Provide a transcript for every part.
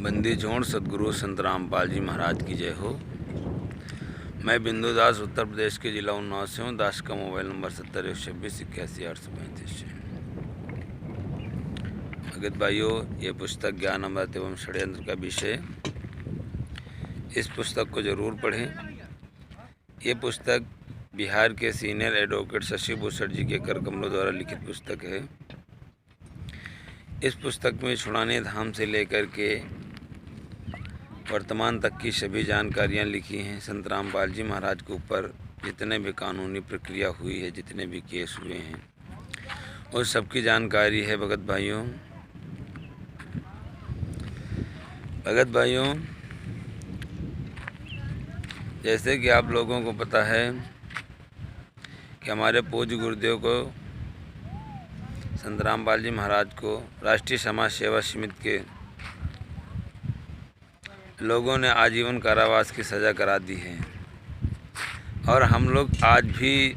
बंदी छोड़ सदगुरु संत रामपाल जी महाराज की जय हो। मैं बिंदु दास उत्तर प्रदेश के जिला उन्नाव से हूँ। दास का मोबाइल नंबर 7016218835 है। भगत भाइयों, ये पुस्तक ज्ञान अमृत एवं षड्यंत्र का विषय। इस पुस्तक को जरूर पढ़ें। ये पुस्तक बिहार के सीनियर एडवोकेट शशि भूषण जी के कर कमलों द्वारा लिखित पुस्तक है। इस पुस्तक में छुड़ाने धाम से लेकर के वर्तमान तक की सभी जानकारियाँ लिखी हैं। संत रामपाल जी महाराज के ऊपर जितने भी कानूनी प्रक्रिया हुई है, जितने भी केस हुए हैं, उस सब की जानकारी है। भगत भाइयों, जैसे कि आप लोगों को पता है कि हमारे पूज्य गुरुदेव को, संत रामपाल जी महाराज को राष्ट्रीय समाज सेवा समिति के लोगों ने आजीवन कारावास की सज़ा करा दी है। और हम लोग आज भी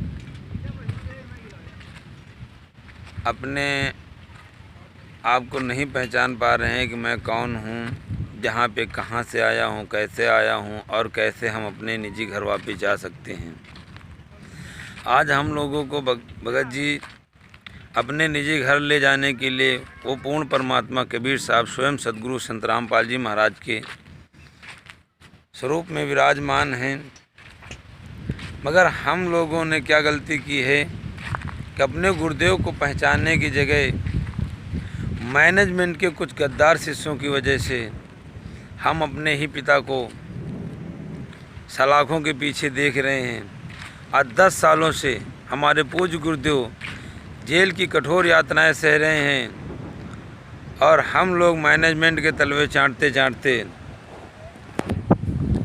अपने आप को नहीं पहचान पा रहे हैं कि मैं कौन हूँ, जहाँ पे कहाँ से आया हूँ, कैसे आया हूँ और कैसे हम अपने निजी घर वापस जा सकते हैं। आज हम लोगों को भगत जी अपने निजी घर ले जाने के लिए वो पूर्ण परमात्मा कबीर साहब स्वयं सदगुरु संत रामपाल जी महाराज के स्वरूप में विराजमान हैं। मगर हम लोगों ने क्या गलती की है कि अपने गुरुदेव को पहचानने की जगह मैनेजमेंट के कुछ गद्दार शिष्यों की वजह से हम अपने ही पिता को सलाखों के पीछे देख रहे हैं। आज 10 सालों से हमारे पूज्य गुरुदेव जेल की कठोर यातनाएं सह रहे हैं और हम लोग मैनेजमेंट के तलवे चाटते चाटते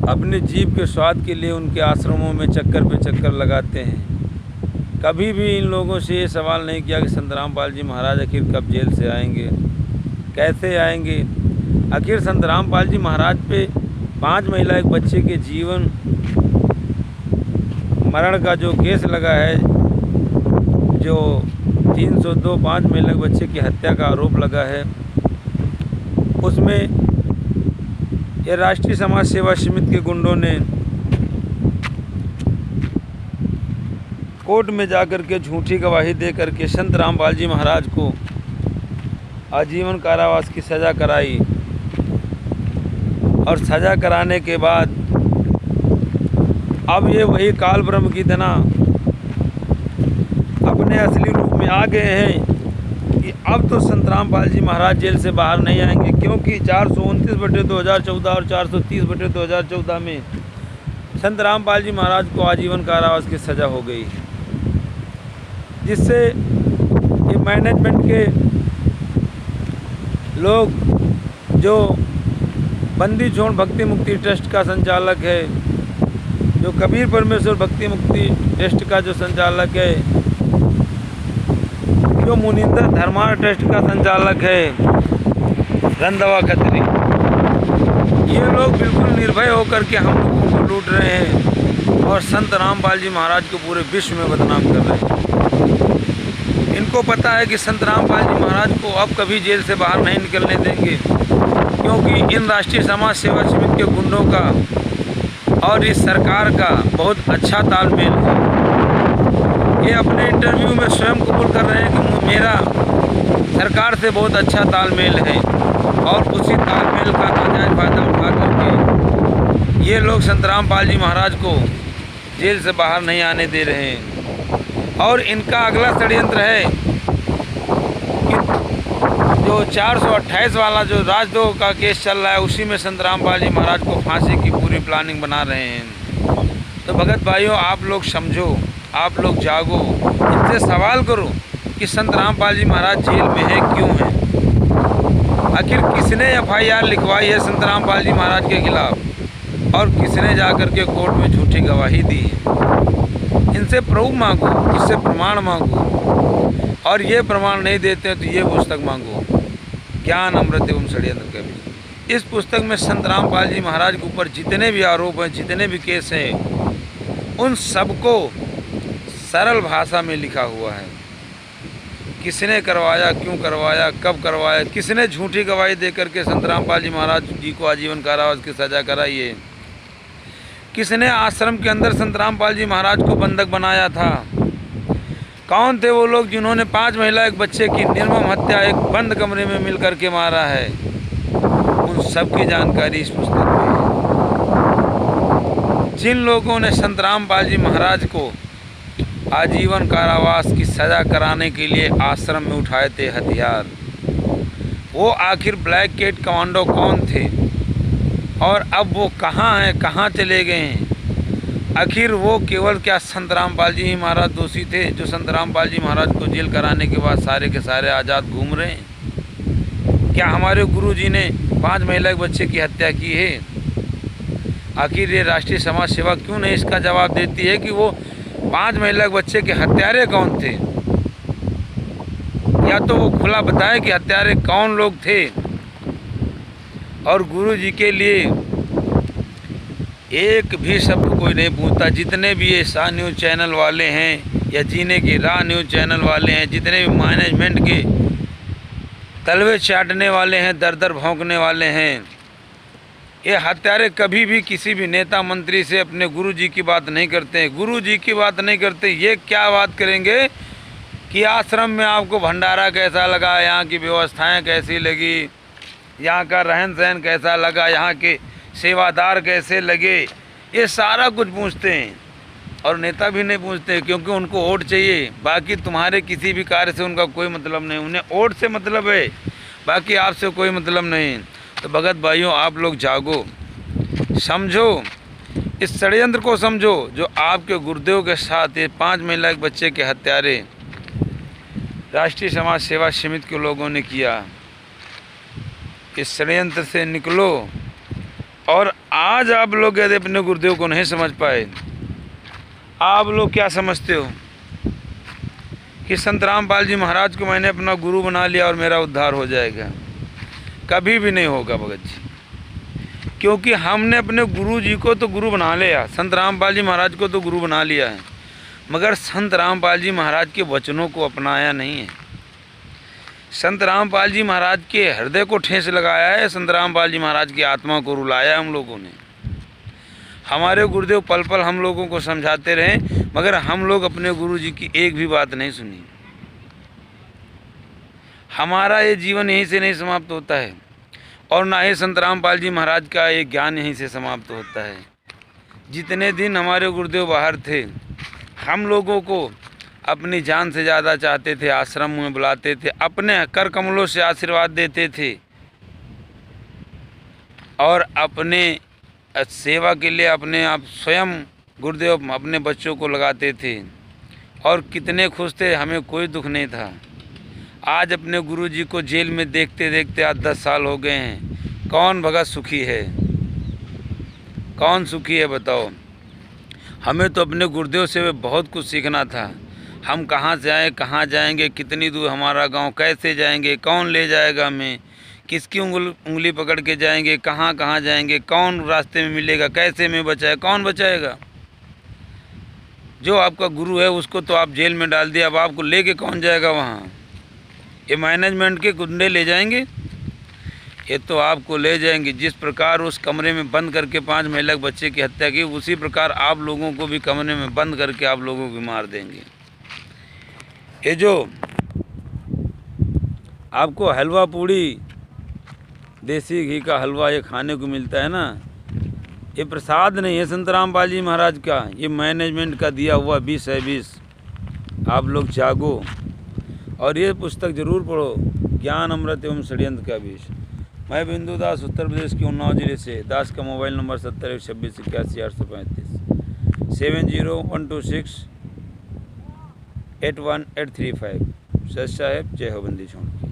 अपने जीभ के स्वाद के लिए उनके आश्रमों में चक्कर पे चक्कर लगाते हैं। कभी भी इन लोगों से ये सवाल नहीं किया कि संत रामपाल जी महाराज आखिर कब जेल से आएंगे, कैसे आएंगे। आखिर संत रामपाल जी महाराज पे 5 महिला एक बच्चे के जीवन मरण का जो केस लगा है, जो 302 5 महिला बच्चे की हत्या का आरोप लगा है, उसमें ये राष्ट्रीय समाज सेवा समिति के गुंडों ने कोर्ट में जाकर के झूठी गवाही दे करके संत रामपाल जी महाराज को आजीवन कारावास की सज़ा कराई। और सज़ा कराने के बाद अब ये वही काल ब्रह्म की तरह अपने असली रूप में आ गए हैं कि अब तो संत रामपाल जी महाराज जेल से बाहर नहीं आएंगे, क्योंकि 429/2014 और 430/2014 में संत रामपाल जी महाराज को आजीवन कारावास की सज़ा हो गई, जिससे ये मैनेजमेंट के लोग, जो बंदी छोड़ भक्ति मुक्ति ट्रस्ट का संचालक है, जो कबीर परमेश्वर भक्ति मुक्ति ट्रस्ट का जो संचालक है, जो मुनिंदर धर्मार ट्रस्ट का संचालक है रंधवा खत्री, ये लोग बिल्कुल निर्भय होकर के हम लोगों को लूट रहे हैं और संत रामपाल जी महाराज को पूरे विश्व में बदनाम कर रहे हैं। इनको पता है कि संत रामपाल जी महाराज को अब कभी जेल से बाहर नहीं निकलने देंगे, क्योंकि इन राष्ट्रीय समाज सेवा समिति के गुंडों का और इस सरकार का बहुत अच्छा तालमेल है। ये अपने इंटरव्यू में स्वयं कबूल कर रहे हैं कि मेरा सरकार से बहुत अच्छा तालमेल है, और उसी तालमेल का नाजायज़ फ़ायदा उठा करके ये लोग संत रामपाल जी महाराज को जेल से बाहर नहीं आने दे रहे हैं। और इनका अगला षड्यंत्र है कि जो 428 वाला जो राजद्रोह का केस चल रहा है, उसी में संत रामपाल जी महाराज को फांसी की पूरी प्लानिंग बना रहे हैं। तो भगत भाइयों, आप लोग समझो, आप लोग जागो, इनसे सवाल करो कि संत रामपाल जी महाराज जेल में है, क्यों है। आखिर किसने FIR लिखवाई है संत रामपाल जी महाराज के खिलाफ, और किसने जाकर के कोर्ट में झूठी गवाही दी है। इनसे प्रूफ मांगो, इससे प्रमाण मांगो, और ये प्रमाण नहीं देते तो ये पुस्तक मांगो, ज्ञान अमृत एवं षड्यंत्र का विषय। इस पुस्तक में संत रामपाल जी महाराज के ऊपर जितने भी आरोप हैं, जितने भी केस हैं, उन सबको सरल भाषा में लिखा हुआ है। किसने करवाया, क्यों करवाया, कब करवाया, किसने झूठी गवाही दे करके संत रामपाल जी महाराज जी को आजीवन कारावास की सज़ा कराई है, किसने आश्रम के अंदर संत रामपाल जी महाराज को बंधक बनाया था, कौन थे वो लोग जिन्होंने 5 महिला एक बच्चे की निर्मम हत्या एक बंद कमरे में मिल करके मारा है, उन सब की जानकारी इस पुस्तक में है। जिन लोगों ने संत रामपाल जी महाराज को आजीवन कारावास की सज़ा कराने के लिए आश्रम में उठाए थे हथियार, वो आखिर ब्लैक कैट कमांडो कौन थे और अब वो कहाँ हैं, कहाँ चले गए हैं? आखिर वो केवल क्या संत रामपाल जी ही महाराज दोषी थे जो संत रामपाल जी महाराज को जेल कराने के बाद सारे के सारे आज़ाद घूम रहे हैं? क्या हमारे गुरु जी ने 5 महिला के बच्चे की हत्या की है? आखिर ये राष्ट्रीय समाज सेवा क्यों नहीं इसका जवाब देती है कि वो 5 महिला के बच्चे के हत्यारे कौन थे? या तो वो खुला बताए कि हत्यारे कौन लोग थे। और गुरु जी के लिए एक भी शब्द कोई नहीं पूछता। जितने भी ये शाह न्यूज़ चैनल वाले हैं या जीने की राह न्यूज़ चैनल वाले हैं, जितने भी मैनेजमेंट के तलवे चाटने वाले हैं, दर दर भौंकने वाले हैं, ये हत्यारे कभी भी किसी भी नेता मंत्री से अपने गुरु जी की बात नहीं करते हैं। गुरु जी की बात नहीं करते, ये क्या बात करेंगे कि आश्रम में आपको भंडारा कैसा लगा, यहाँ की व्यवस्थाएं कैसी लगी, यहाँ का रहन सहन कैसा लगा, यहाँ के सेवादार कैसे लगे, ये सारा कुछ पूछते हैं। और नेता भी नहीं पूछते क्योंकि उनको वोट चाहिए, बाकी तुम्हारे किसी भी कार्य से उनका कोई मतलब नहीं, उन्हें वोट से मतलब है, बाकी आपसे कोई मतलब नहीं। तो भगत भाइयों, आप लोग जागो, समझो, इस षड्यंत्र को समझो जो आपके गुरुदेव के साथ ये 5 महिला के बच्चे के हत्यारे राष्ट्रीय समाज सेवा समिति के लोगों ने किया। इस षड्यंत्र से निकलो। और आज आप लोग यदि अपने गुरुदेव को नहीं समझ पाए, आप लोग क्या समझते हो कि संत रामपाल जी महाराज को मैंने अपना गुरु बना लिया और मेरा उद्धार हो जाएगा? कभी भी नहीं होगा भगत जी, क्योंकि हमने अपने गुरु जी को तो गुरु बना लिया, संत रामपाल जी महाराज को तो गुरु बना लिया है, मगर संत रामपाल जी महाराज के वचनों को अपनाया नहीं है। संत रामपाल जी महाराज के हृदय को ठेस लगाया है, संत रामपाल जी महाराज की आत्मा को रुलाया हम लोगों ने। हमारे गुरुदेव पल पल हम लोगों को समझाते रहे, मगर हम लोग अपने गुरु जी की एक भी बात नहीं सुनी। हमारा ये जीवन यहीं से नहीं समाप्त होता है और ना ही संत रामपाल जी महाराज का ये ज्ञान यहीं से समाप्त होता है। जितने दिन हमारे गुरुदेव बाहर थे, हम लोगों को अपनी जान से ज़्यादा चाहते थे, आश्रम में बुलाते थे, अपने कर कमलों से आशीर्वाद देते थे और अपने सेवा के लिए अपने आप स्वयं गुरुदेव अपने बच्चों को लगाते थे और कितने खुश थे, हमें कोई दुख नहीं था। आज अपने गुरुजी को जेल में देखते देखते आज 10 साल हो गए हैं। कौन भगत सुखी है? कौन सुखी है बताओ? हमें तो अपने गुरुदेव से बहुत कुछ सीखना था। हम कहाँ से आए, कहाँ जाएंगे, कितनी दूर हमारा गांव, कैसे जाएंगे, कौन ले जाएगा हमें, किसकी उंगली पकड़ के जाएंगे, कहाँ कहाँ जाएंगे, कौन रास्ते में मिलेगा, कैसे में बचाए, कौन बचाएगा? जो आपका गुरु है उसको तो आप जेल में डाल दिया, अब आपको लेके कौन जाएगा वहाँ? ये मैनेजमेंट के गुंडे ले जाएंगे? ये तो आपको ले जाएंगे। जिस प्रकार उस कमरे में बंद करके 5 महिला के बच्चे की हत्या की, उसी प्रकार आप लोगों को भी कमरे में बंद करके आप लोगों को मार देंगे। ये जो आपको हलवा पूड़ी, देसी घी का हलवा ये खाने को मिलता है ना, ये प्रसाद नहीं है संत रामपाल जी महाराज का, ये मैनेजमेंट का दिया हुआ 20 है 20। आप लोग जागो और ये पुस्तक जरूर पढ़ो, ज्ञान अमृत एवं षड्यंत्र का विष। मैं बिंदु दास, उत्तर प्रदेश के उन्नाव जिले से। दास का मोबाइल नंबर 7026 81 835 7012681835। सच साहेब, जय हो बंदी छोड़।